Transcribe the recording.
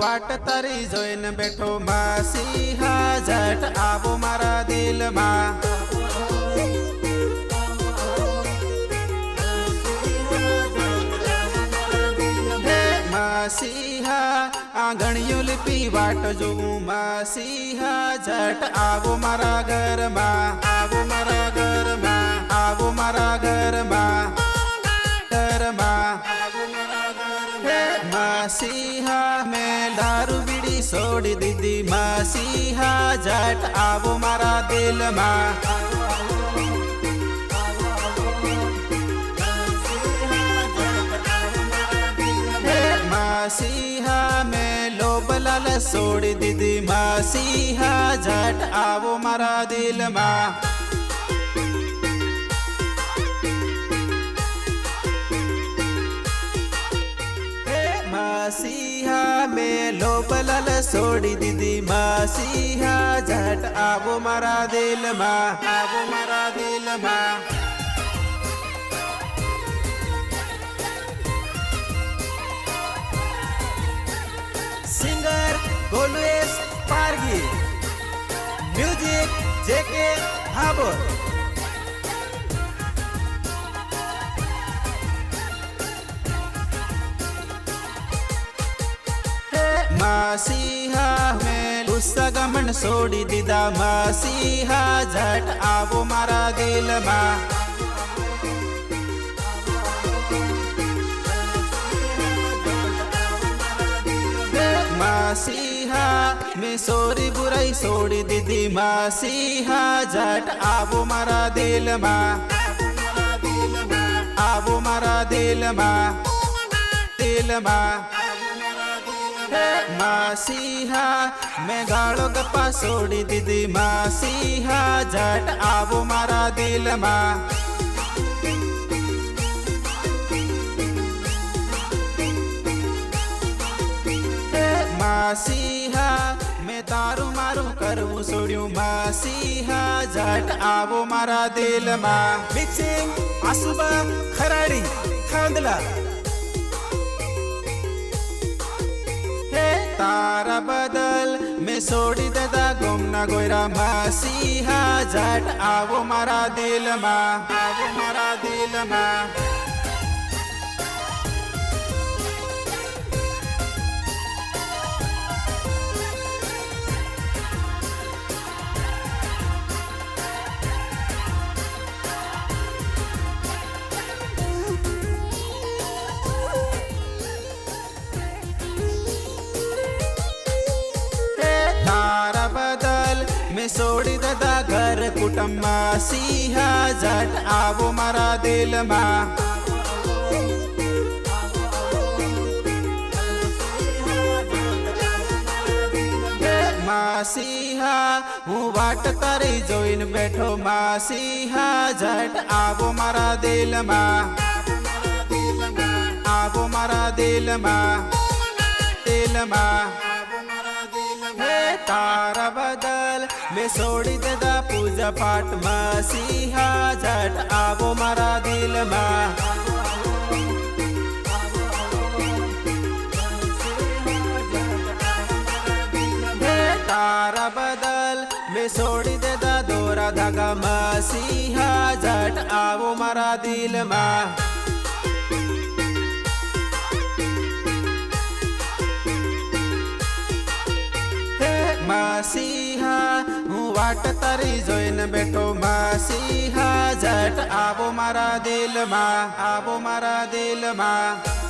वाट तारी जोईने बैठो मसीहा झट आवो मारा दिल में। मसीहा आंगणियों लिपी वाट जो मसीहा झट आवो मारा घर में, आवो मारा घर में, आवो मारा घर में, घर में। मसीहा में दारू बीड़ी छोड़ दीदी मसीहा झट आवो मारा दिल में। मसीहा में लोभ लालच छोड़ दीदी मसीहा झट आवो मारा दिल में। मसीहा में लोभ लालच छोड़ दीदी मसीहा झट आवो मारा दिल में, आवो मारा दिल में। सिंगर गोलुएस पारगी, म्यूजिक जेके हाबोर। मसीहा में गुस्सा गमन छोड़ी दीदा मसीहा झट आवो मारा दिल में। मसीहा में सोरी बुराई छोड़ी दीदी मसीहा झट आवो मारा दिल में, आवो मारा दिल में, दिल में। मसीहा में गाड़ो गप्पा छोड़ी दीदी मसीहा झट आवो मारा दिल में। मसीहा में तारू मारू करूँ छोड़ू मसीहा झट आवो मारा दिल में। मिक्सिंग आसुबा खराड़ी खांदला। तारा बदल में छोड़ी देदा गुमना गोयरा मसीहा झट आवो मारा दिल में, आवो मारा दिल में। तारा बदल में छोड़ी देदा घर कुटुंब मसीहा झट आवो मारा दिल में। मसीहा हूँ वाट तारी जोईन बैठो मसीहा झट आवो मारा दिल में, आवो मारा दिल में, दिल में। तारा बदल में छोड़ी देदा पूजा पाठ मसीहा झट आवो मारा दिल में। तारा बदल में छोड़ी देदा दोरा धागा मसीहा झट आवो मारा दिल में। मसीहा हूँ वाट तारी जोईने बैठो मसीहा झट आवो मारा दिल में, आवो मारा दिल में।